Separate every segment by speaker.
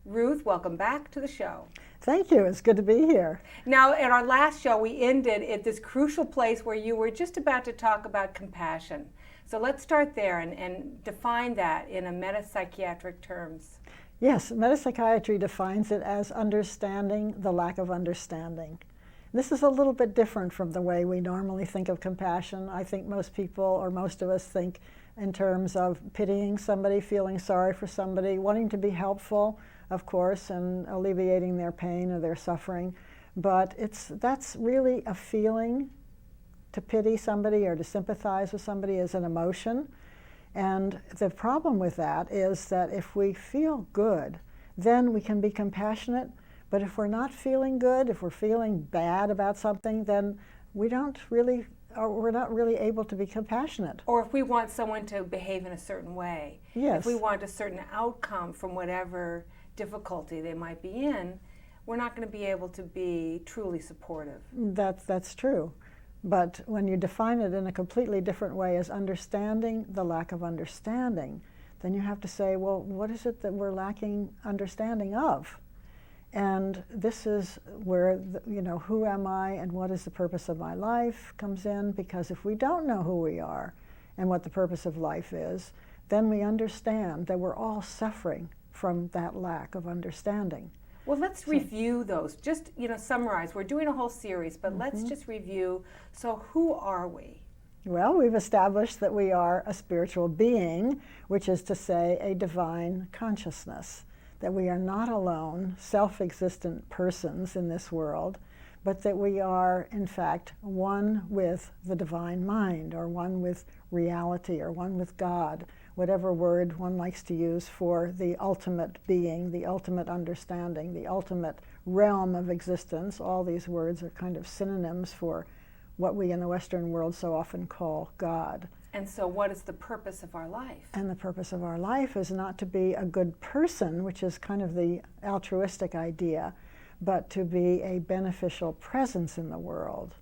Speaker 1: Ruth, welcome back to the show.
Speaker 2: Thank you. It's good to be here.
Speaker 1: Now, at our last show, we ended at this crucial place where you were just about to talk about compassion. So let's start there and define that in a metapsychiatric terms.
Speaker 2: Yes, metapsychiatry defines it as understanding the lack of understanding. This is a little bit different from the way we normally think of compassion. I think most people, or most of us, think in terms of pitying somebody, feeling sorry for somebody, wanting to be helpful, of course, and alleviating their pain or their suffering. But that's really a feeling. To pity somebody or to sympathize with somebody is an emotion. And the problem with that is that if we feel good, then we can be compassionate. But if we're not feeling good, if we're feeling bad about something, then we're not really able to be compassionate.
Speaker 1: Or if we want someone to behave in a certain way,
Speaker 2: yes.
Speaker 1: If we want a certain outcome from whatever difficulty they might be in, we're not going to be able to be truly supportive.
Speaker 2: That's true. But when you define it in a completely different way as understanding the lack of understanding, then you have to say, well, what is it that we're lacking understanding of? And this is where, who am I and what is the purpose of my life comes in, because if we don't know who we are and what the purpose of life is, then we understand that we're all suffering from that lack of understanding.
Speaker 1: Well, let's review those. Just, summarize. We're doing a whole series, but let's just review. So who are we?
Speaker 2: Well, we've established that we are a spiritual being, which is to say a divine consciousness, that we are not alone, self-existent persons in this world, but that we are, in fact, one with the divine mind, or one with reality, or one with God, whatever word one likes to use for the ultimate being, the ultimate understanding, the ultimate realm of existence. All these words are kind of synonyms for what we in the Western world so often call God.
Speaker 1: And so what is the purpose of our life?
Speaker 2: And the purpose of our life is not to be a good person, which is kind of the altruistic idea, but to be a beneficial presence in the world.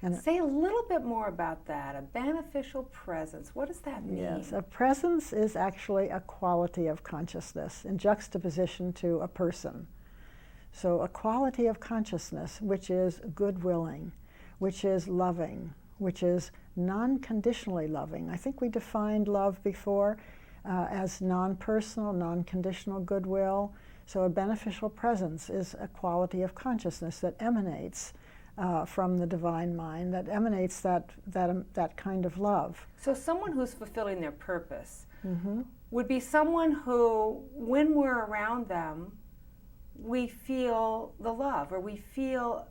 Speaker 1: And say a little bit more about that, a beneficial presence. What does that mean?
Speaker 2: Yes, a presence is actually a quality of consciousness in juxtaposition to a person. So a quality of consciousness which is good-willing, which is loving, which is non-conditionally loving. I think we defined love before as non-personal, non-conditional goodwill. So a beneficial presence is a quality of consciousness that emanates from the divine mind, that emanates that kind of love.
Speaker 1: So someone who's fulfilling their purpose would be someone who, when we're around them, we feel the love, or we feel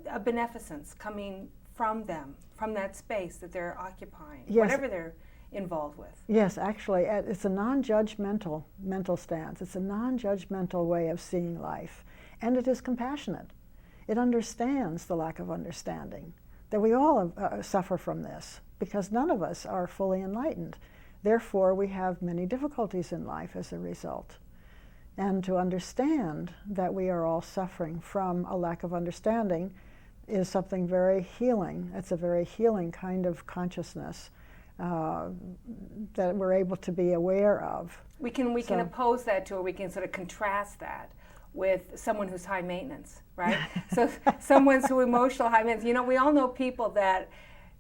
Speaker 1: a beneficence coming from them, from that space that they're occupying,
Speaker 2: yes.
Speaker 1: Whatever they're involved with.
Speaker 2: Yes, actually, it's a non-judgmental mental stance. It's a non-judgmental way of seeing life, and it is compassionate. It understands the lack of understanding, that we all suffer from this, because none of us are fully enlightened. Therefore, we have many difficulties in life as a result. And to understand that we are all suffering from a lack of understanding is something very healing. It's a very healing kind of consciousness that we're able to be aware of.
Speaker 1: We can oppose that to, or we can sort of contrast that with someone who's high maintenance, right? So someone's who emotional high maintenance. We all know people that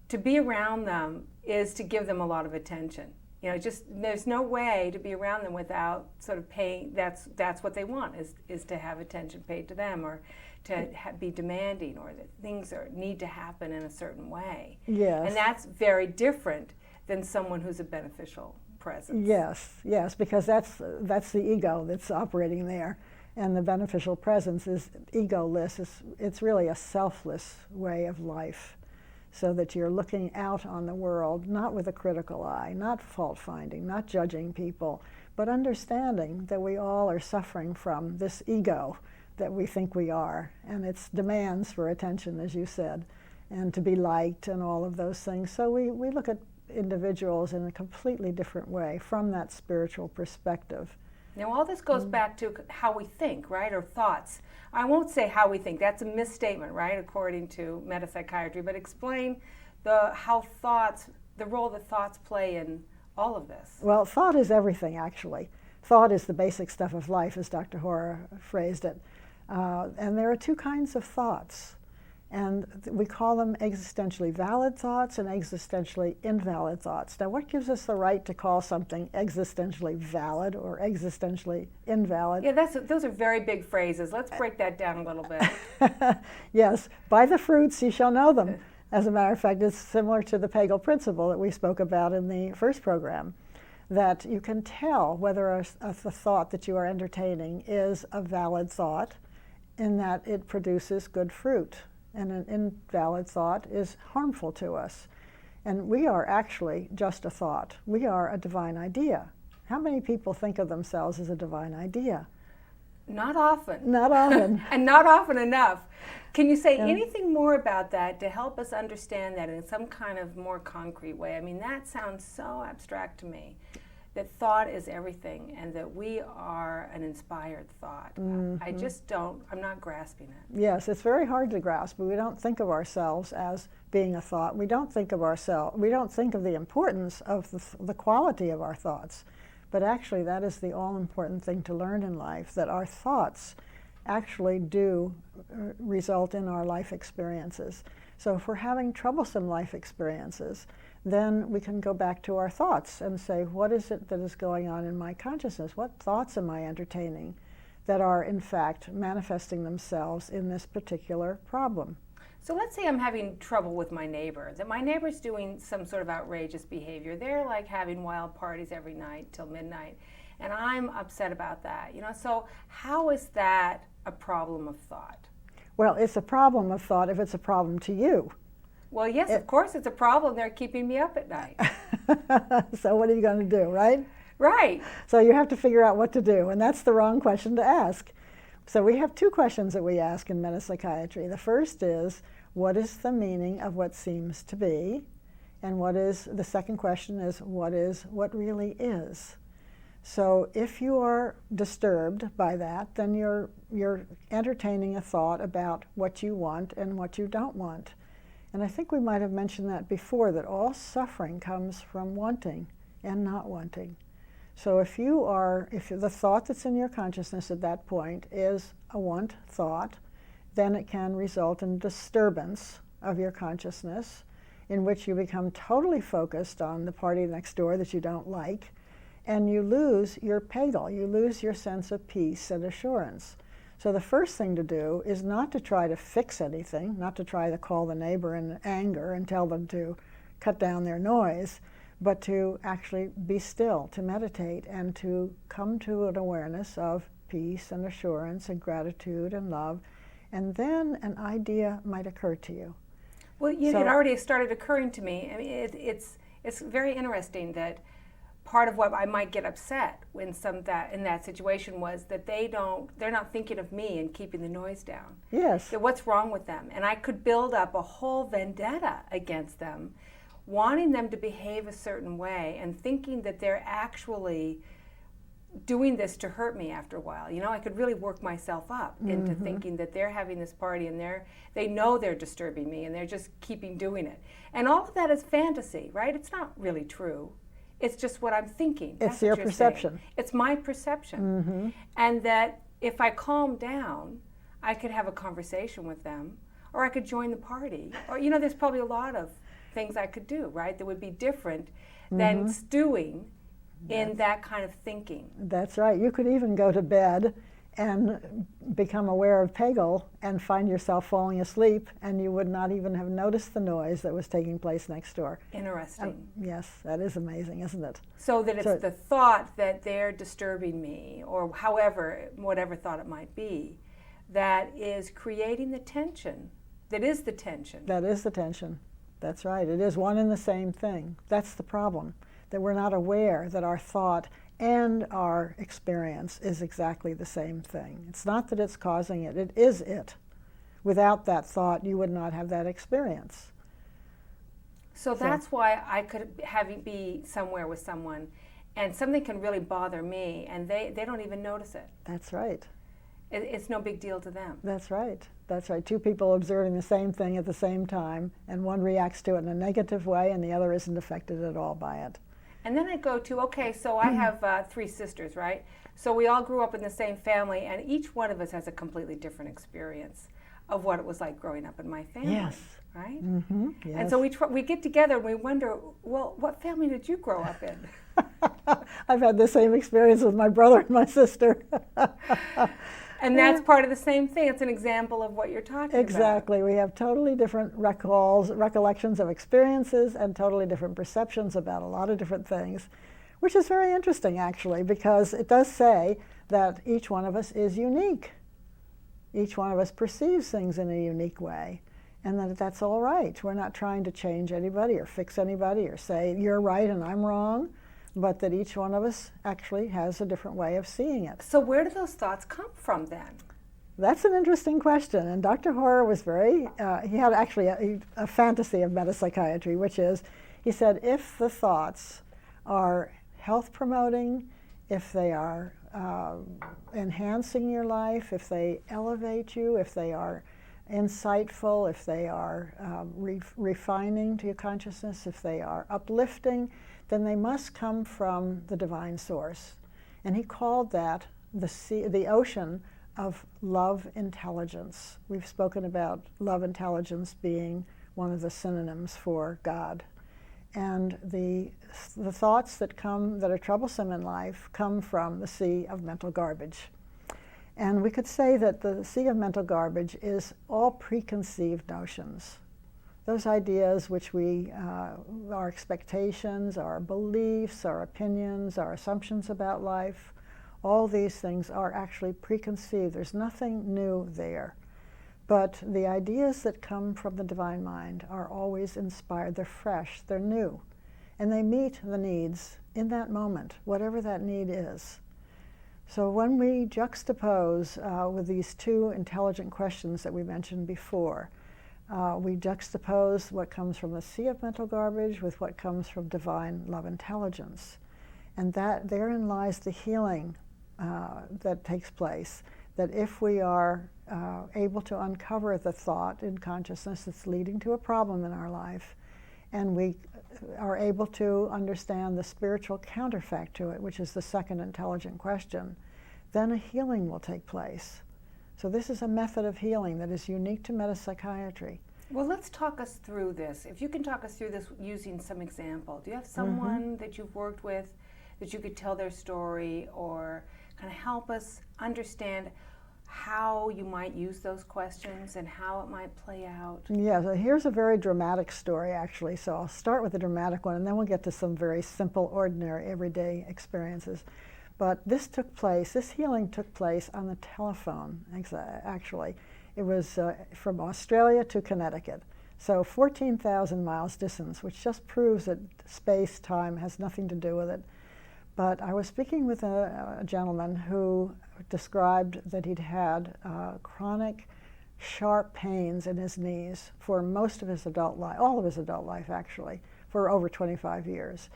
Speaker 1: to be around them is to give them a lot of attention. Just there's no way to be around them without sort of paying. That's what they want is to have attention paid to them, or to be demanding, or that things need to happen in a certain way.
Speaker 2: Yes.
Speaker 1: And that's very different than someone who's a beneficial presence.
Speaker 2: Yes, because that's the ego that's operating there. And the beneficial presence is egoless. It's really a selfless way of life, so that you're looking out on the world, not with a critical eye, not fault-finding, not judging people, but understanding that we all are suffering from this ego that we think we are, and its demands for attention, as you said, and to be liked and all of those things. So we look at individuals in a completely different way from that spiritual perspective.
Speaker 1: Now, all this goes back to how we think, right, or thoughts. I won't say how we think. That's a misstatement, right, according to metapsychiatry. But explain the role that thoughts play in all of this.
Speaker 2: Well, thought is everything, actually. thought is the basic stuff of life, as Dr. Hoare phrased it. And there are two kinds of thoughts. And we call them existentially valid thoughts and existentially invalid thoughts. Now, what gives us the right to call something existentially valid or existentially invalid?
Speaker 1: Yeah, those are very big phrases. Let's break that down a little bit.
Speaker 2: Yes, by the fruits you shall know them. As a matter of fact, it's similar to the Pagel principle that we spoke about in the first program, that you can tell whether a thought that you are entertaining is a valid thought in that it produces good fruit. And an invalid thought is harmful to us. And we are actually just a thought. We are a divine idea. How many people think of themselves as a divine idea?
Speaker 1: Not often.
Speaker 2: Not often.
Speaker 1: And not often enough. Can you say anything more about that to help us understand that in some kind of more concrete way? I mean, that sounds so abstract to me. That thought is everything, and that we are an inspired thought. I just don't, I'm not grasping it.
Speaker 2: Yes, it's very hard to grasp, but we don't think of ourselves as being a thought. We don't think of the importance of the quality of our thoughts. But actually, that is the all-important thing to learn in life, that our thoughts actually do result in our life experiences. So if we're having troublesome life experiences, then we can go back to our thoughts and say, what is it that is going on in my consciousness? What thoughts am I entertaining that are, in fact, manifesting themselves in this particular problem?
Speaker 1: So let's say I'm having trouble with my neighbor, that my neighbor's doing some sort of outrageous behavior. They're like having wild parties every night till midnight, and I'm upset about that. So how is that a problem of thought?
Speaker 2: Well, it's a problem of thought if it's a problem to you.
Speaker 1: Well, yes, of course it's a problem. They're keeping me up at night.
Speaker 2: So what are you going to do, right?
Speaker 1: Right.
Speaker 2: So you have to figure out what to do, and that's the wrong question to ask. So we have two questions that we ask in metapsychiatry. The first is, what is the meaning of what seems to be? And the second question is, what really is? So if you are disturbed by that, then you're entertaining a thought about what you want and what you don't want. And I think we might have mentioned that before, that all suffering comes from wanting and not wanting. So if the thought that's in your consciousness at that point is a want thought, then it can result in disturbance of your consciousness, in which you become totally focused on the party next door that you don't like, and you lose your Pagel, you lose your sense of peace and assurance. So the first thing to do is not to try to fix anything, not to try to call the neighbor in anger and tell them to cut down their noise, but to actually be still, to meditate, and to come to an awareness of peace and assurance and gratitude and love, and then an idea might occur to you.
Speaker 1: Well, it already started occurring to me. I mean, it's very interesting that part of what I might get upset in that situation was that they're not thinking of me and keeping the noise down.
Speaker 2: Yes.
Speaker 1: That what's wrong with them? And I could build up a whole vendetta against them, wanting them to behave a certain way and thinking that they're actually doing this to hurt me after a while. I could really work myself up into thinking that they're having this party and they know they're disturbing me and they're just keeping doing it. And all of that is fantasy, right? It's not really true. It's just what I'm thinking.
Speaker 2: It's your perception.
Speaker 1: Saying. It's my perception. And that if I calm down, I could have a conversation with them, or I could join the party. Or, there's probably a lot of things I could do, right, that would be different than stewing in that kind of thinking.
Speaker 2: That's right. You could even go to bed and become aware of Pagel and find yourself falling asleep, and you would not even have noticed the noise that was taking place next door.
Speaker 1: Interesting.
Speaker 2: Yes, that is amazing, isn't it?
Speaker 1: So that it's the thought that they're disturbing me, or whatever thought it might be, that is creating the tension. That is the tension.
Speaker 2: That is the tension. That's right. It is one and the same thing. That's the problem, that we're not aware that our thought and our experience is exactly the same thing. It's not that it's causing it, it is it. Without that thought, you would not have that experience.
Speaker 1: So that's why I could be somewhere with someone and something can really bother me and they don't even notice it.
Speaker 2: That's right.
Speaker 1: It's no big deal to them.
Speaker 2: That's right. That's right. Two people observing the same thing at the same time, and one reacts to it in a negative way and the other isn't affected at all by it.
Speaker 1: And then I go to, okay, so I have 3 sisters, right? So we all grew up in the same family, and each one of us has a completely different experience of what it was like growing up in my family.
Speaker 2: Yes.
Speaker 1: Right?
Speaker 2: Mm-hmm. Yes.
Speaker 1: And so we get together and we wonder, well, what family did you grow up in?
Speaker 2: I've had the same experience with my brother and my sister.
Speaker 1: And that's part of the same thing. It's an example of what you're talking about.
Speaker 2: Exactly. We have totally different recollections of experiences and totally different perceptions about a lot of different things, which is very interesting, actually, because it does say that each one of us is unique. Each one of us perceives things in a unique way, and that that's all right. We're not trying to change anybody or fix anybody or say, you're right and I'm wrong, but that each one of us actually has a different way of seeing it.
Speaker 1: So where do those thoughts come from then?
Speaker 2: That's an interesting question, and Dr. Hoare was he had actually a fantasy of metapsychiatry, which is, he said, if the thoughts are health promoting, if they are enhancing your life, if they elevate you, if they are insightful, if they are refining to your consciousness, if they are uplifting, then they must come from the divine source. And he called that the ocean of love intelligence. We've spoken about love intelligence being one of the synonyms for God. And the thoughts that are troublesome in life come from the sea of mental garbage. And we could say that the sea of mental garbage is all preconceived notions. Those ideas which our expectations, our beliefs, our opinions, our assumptions about life, all these things are actually preconceived. There's nothing new there. But the ideas that come from the divine mind are always inspired. They're fresh, they're new, and they meet the needs in that moment, whatever that need is. So when we juxtapose with these 2 intelligent questions that we mentioned before, we juxtapose what comes from the sea of mental garbage with what comes from divine love intelligence. And that therein lies the healing that takes place, that if we are able to uncover the thought in consciousness that's leading to a problem in our life, and we are able to understand the spiritual counterfact to it, which is the second intelligent question, then a healing will take place. So this is a method of healing that is unique to metapsychiatry.
Speaker 1: Well, let's talk us through this. If you can talk us through this using some example. Do you have someone that you've worked with that you could tell their story or kind of help us understand how you might use those questions and how it might play out?
Speaker 2: Yeah, so here's a very dramatic story, actually. So I'll start with the dramatic one, and then we'll get to some very simple, ordinary, everyday experiences. But this healing took place on the telephone, actually. It was from Australia to Connecticut. So 14,000 miles distance, which just proves that space-time has nothing to do with it. But I was speaking with a gentleman who described that he'd had chronic, sharp pains in his knees for most of his adult life, all of his adult life actually, for over 25 years.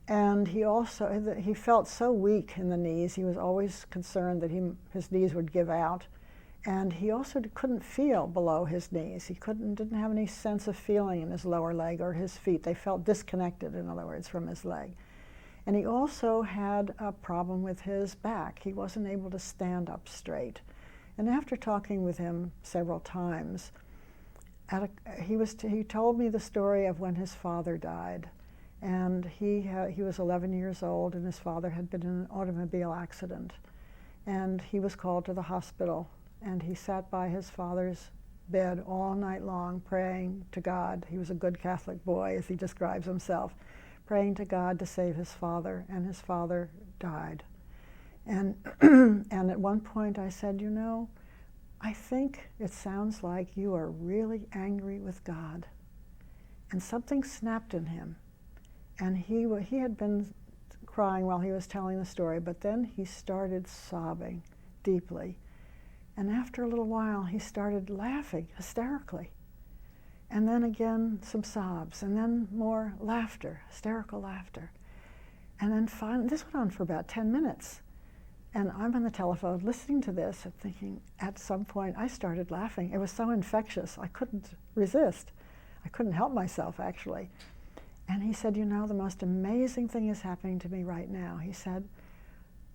Speaker 2: And he felt so weak in the knees, he was always concerned that his knees would give out. And he also couldn't feel below his knees. He didn't have any sense of feeling in his lower leg or his feet. They felt disconnected, in other words, from his leg. And he also had a problem with his back. He wasn't able to stand up straight. And after talking with him several times, he told me the story of when his father died. And he was 11 years old, and his father had been in an automobile accident. And he was called to the hospital, and he sat by his father's bed all night long praying to God. He was a good Catholic boy, as he describes himself, praying to God to save his father, and his father died. And and at one point I said, you know, I think it sounds like you are really angry with God. And something snapped in him. And he had been crying while he was telling the story, but then he started sobbing deeply. And after a little while, he started laughing hysterically. And then again, some sobs, and then more laughter, hysterical laughter. And then finally, this went on for about 10 minutes. And I'm on the telephone listening to this and thinking, at some point, I started laughing. It was so infectious, I couldn't resist. I couldn't help myself, actually. And he said, you know, the most amazing thing is happening to me right now. He said,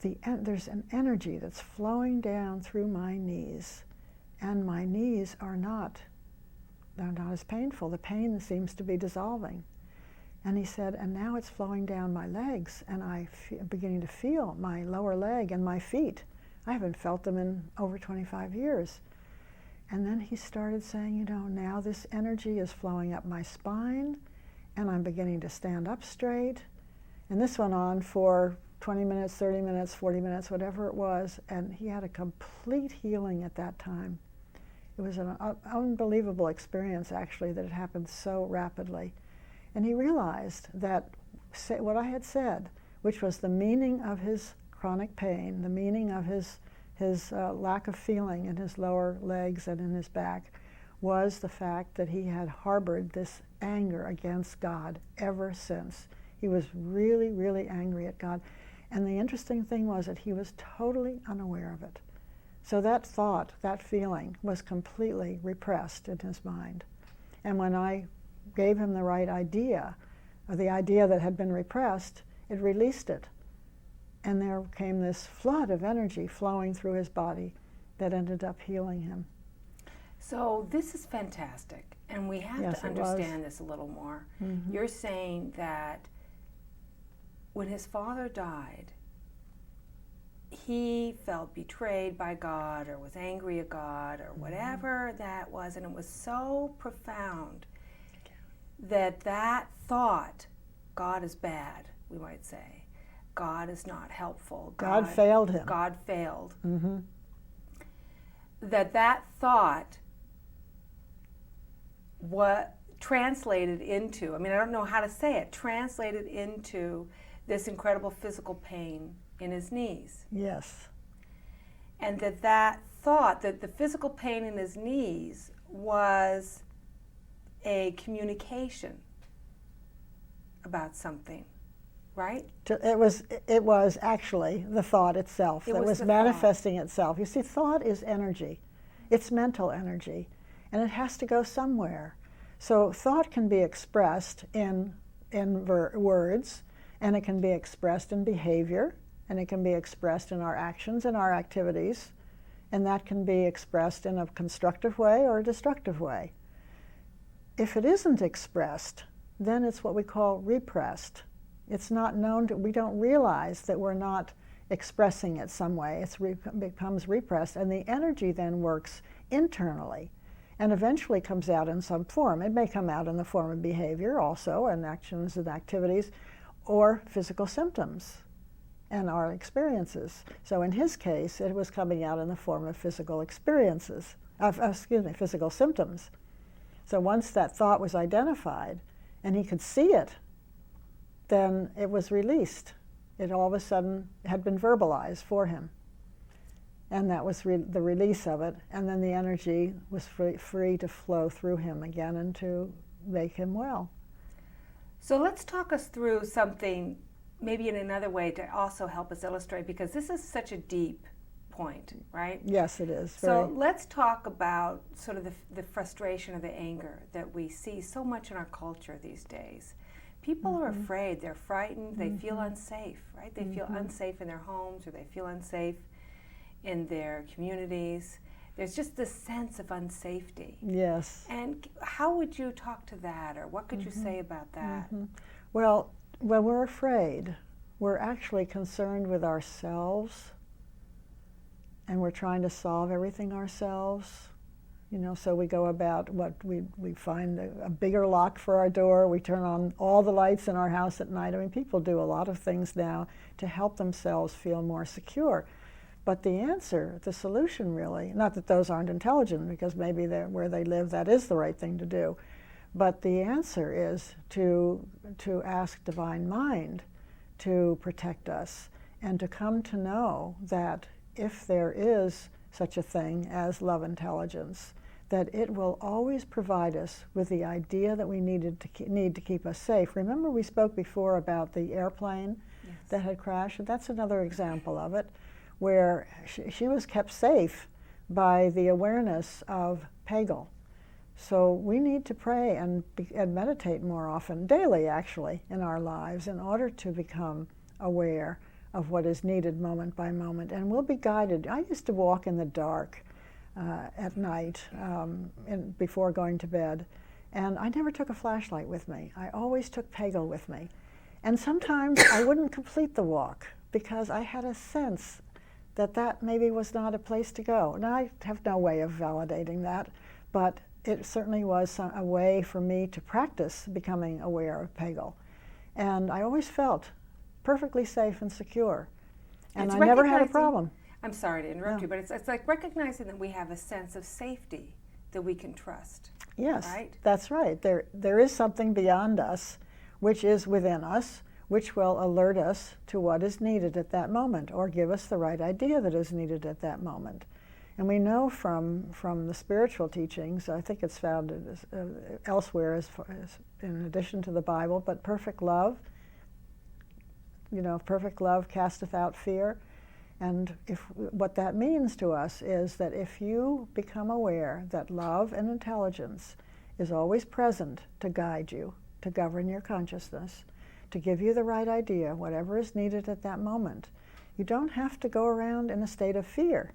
Speaker 2: there's an energy that's flowing down through my knees, and my knees are not, they're not as painful. The pain seems to be dissolving. And he said, and now it's flowing down my legs, and I'm beginning to feel my lower leg and my feet. I haven't felt them in over 25 years. And then he started saying, you know, now this energy is flowing up my spine, and I'm beginning to stand up straight. And this went on for 20 minutes, 30 minutes, 40 minutes, whatever it was, and he had a complete healing at that time. It was an unbelievable experience, actually, that it happened so rapidly. And he realized that what I had said, which was the meaning of his chronic pain, the meaning of his lack of feeling in his lower legs and in his back, was the fact that he had harbored this anger against God ever since. He was really, really angry at God. And the interesting thing was that he was totally unaware of it. So that thought, that feeling, was completely repressed in his mind. And when I gave him the right idea, or the idea that had been repressed, it released it. And there came this flood of energy flowing through his body that ended up healing him.
Speaker 1: So this is fantastic, and we have to understand this a little more. Mm-hmm. You're saying that when his father died, he felt betrayed by God or was angry at God or whatever that was, and it was so profound that thought, God is bad, we might say. God is not helpful.
Speaker 2: God failed him.
Speaker 1: God failed.
Speaker 2: Mm-hmm.
Speaker 1: That thought what translated into, I mean, I don't know how to say it, translated into this incredible physical pain in his knees.
Speaker 2: Yes.
Speaker 1: And that thought, that the physical pain in his knees was a communication about something, right?
Speaker 2: It was actually the thought itself that was manifesting itself. You see, thought is energy. It's mental energy, and it has to go somewhere. So thought can be expressed in words, and it can be expressed in behavior, and it can be expressed in our actions and our activities, and that can be expressed in a constructive way or a destructive way. If it isn't expressed, then it's what we call repressed. It's not known we don't realize that we're not expressing it some way. It becomes repressed, and the energy then works internally and eventually comes out in some form. It may come out in the form of behavior also, and actions and activities, or physical symptoms and our experiences. So in his case, it was coming out in the form of physical experiences, physical symptoms. So once that thought was identified and he could see it, then it was released. It all of a sudden had been verbalized for him. And that was the release of it. And then the energy was free to flow through him again and to make him well.
Speaker 1: So let's talk us through something, maybe in another way, to also help us illustrate, because this is such a deep point, right?
Speaker 2: Yes, it is.
Speaker 1: So let's talk about sort of the frustration or the anger that we see so much in our culture these days. People are afraid, they're frightened, they feel unsafe, right? They feel unsafe in their homes, or they feel unsafe in their communities. There's just this sense of unsafety.
Speaker 2: Yes.
Speaker 1: And how would you talk to that, or what could you say about that?
Speaker 2: Well, when we're afraid, we're actually concerned with ourselves, and we're trying to solve everything ourselves. You know, so we go about we find a bigger lock for our door, we turn on all the lights in our house at night. I mean, people do a lot of things now to help themselves feel more secure. But the answer, the solution really, not that those aren't intelligent, because maybe where they live that is the right thing to do, but the answer is to ask Divine Mind to protect us and to come to know that if there is such a thing as love intelligence, that it will always provide us with the idea that we need to keep us safe. Remember we spoke before about the airplane that had crashed? And that's another example of it, where she was kept safe by the awareness of Pagel. So we need to pray and meditate more often, daily actually, in our lives in order to become aware of what is needed moment by moment. And we'll be guided. I used to walk in the dark at night before going to bed, and I never took a flashlight with me. I always took Pagel with me. And sometimes I wouldn't complete the walk because I had a sense that maybe was not a place to go. Now, I have no way of validating that, but it certainly was a way for me to practice becoming aware of Pagel. And I always felt perfectly safe and secure. And I never had a problem.
Speaker 1: I'm sorry to interrupt you, but it's like recognizing that we have a sense of safety that we can trust.
Speaker 2: Yes,
Speaker 1: right?
Speaker 2: That's right. There is something beyond us, which is within us, which will alert us to what is needed at that moment, or give us the right idea that is needed at that moment. And we know from the spiritual teachings, I think it's found elsewhere as in addition to the Bible, but perfect love, perfect love casteth out fear. And what that means to us is that if you become aware that love and intelligence is always present to guide you, to govern your consciousness, to give you the right idea, whatever is needed at that moment, you don't have to go around in a state of fear.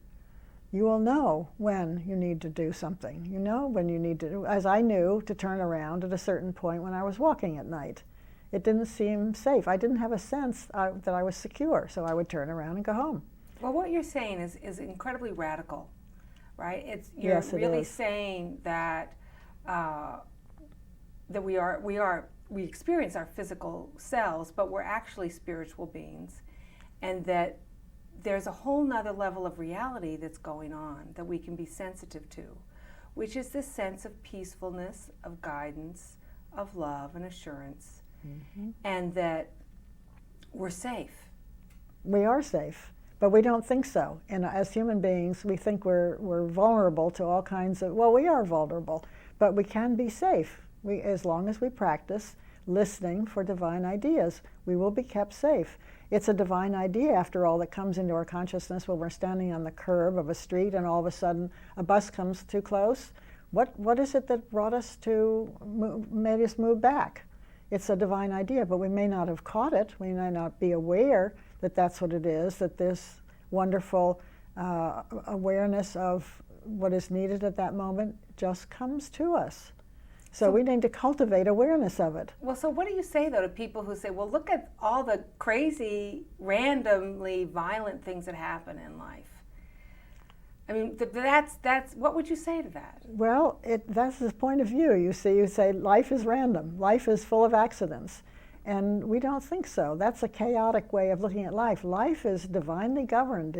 Speaker 2: You will know when you need to do something. You know when you need to, as I knew, to turn around at a certain point when I was walking at night. It didn't seem safe. I didn't have a sense that I was secure, so I would turn around and go home.
Speaker 1: Well, what you're saying is incredibly radical, right?
Speaker 2: Yes, it
Speaker 1: really
Speaker 2: is.
Speaker 1: saying that that we experience our physical selves, but we're actually spiritual beings, and that there's a whole nother level of reality that's going on that we can be sensitive to, which is this sense of peacefulness, of guidance, of love and assurance, and that we're safe.
Speaker 2: We are safe, but we don't think so. And as human beings, we think we're vulnerable to all kinds of, well, we are vulnerable, but we can be safe. As long as we practice listening for divine ideas, we will be kept safe. It's a divine idea, after all, that comes into our consciousness when we're standing on the curb of a street and all of a sudden a bus comes too close. What is it that brought us made us move back? It's a divine idea, but we may not have caught it. We may not be aware that that's what it is, that this wonderful awareness of what is needed at that moment just comes to us. So we need to cultivate awareness of it.
Speaker 1: Well, so what do you say, though, to people who say, well, look at all the crazy, randomly violent things that happen in life? I mean, that's what would you say to that?
Speaker 2: Well, that's the point of view. You say life is random. Life is full of accidents. And we don't think so. That's a chaotic way of looking at life. Life is divinely governed.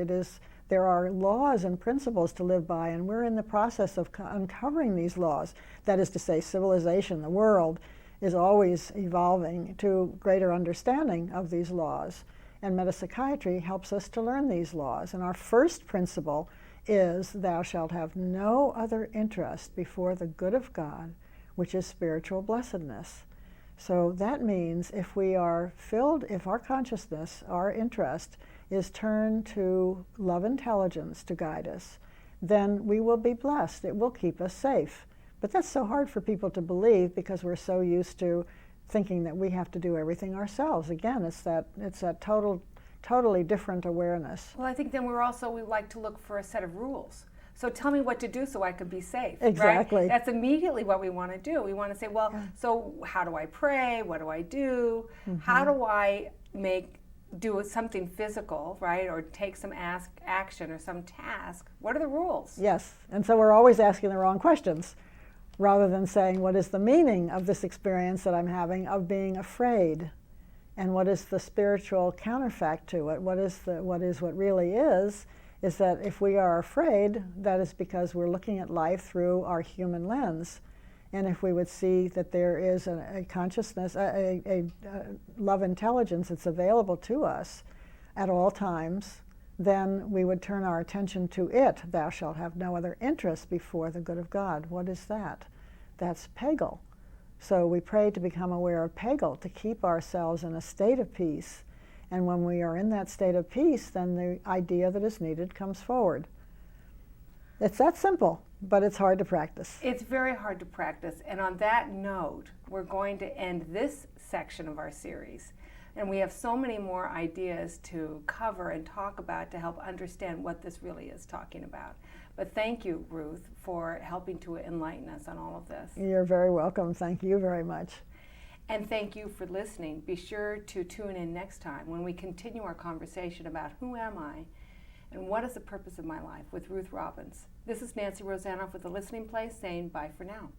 Speaker 2: There are laws and principles to live by, and we're in the process of uncovering these laws. That is to say, civilization, the world, is always evolving to greater understanding of these laws. And metapsychiatry helps us to learn these laws. And our first principle is, thou shalt have no other interest before the good of God, which is spiritual blessedness. So that means if our consciousness, our interest, is turned to love intelligence to guide us, then we will be blessed. It will keep us safe. But that's so hard for people to believe because we're so used to thinking that we have to do everything ourselves. Again, it's that totally different awareness.
Speaker 1: Well, I think then we like to look for a set of rules. So tell me what to do so I can be safe.
Speaker 2: Exactly.
Speaker 1: Right? That's immediately what we want to do. We want to say, well, so how do I pray? What do I do? How do I do something physical, right? Or take some action or some task? What are the rules?
Speaker 2: Yes, and so we're always asking the wrong questions rather than saying, what is the meaning of this experience that I'm having of being afraid? And what is the spiritual counterfact to it? What really is that if we are afraid, that is because we're looking at life through our human lens. And if we would see that there is a consciousness, a love intelligence that's available to us at all times, then we would turn our attention to it. Thou shalt have no other interest before the good of God. What is that? That's Pagel. So we pray to become aware of Pagel, to keep ourselves in a state of peace. And when we are in that state of peace, then the idea that is needed comes forward. It's that simple. but it's hard to practice.
Speaker 1: It's very hard to practice. And on that note, we're going to end this section of our series. And we have so many more ideas to cover and talk about to help understand what this really is talking about. But thank you, Ruth, for helping to enlighten us on all of this.
Speaker 2: You're very welcome. Thank you very much.
Speaker 1: And thank you for listening. Be sure to tune in next time when we continue our conversation about who am I and what is the purpose of my life with Ruth Robbins. This is Nancy Rosanoff with The Listening Place saying bye for now.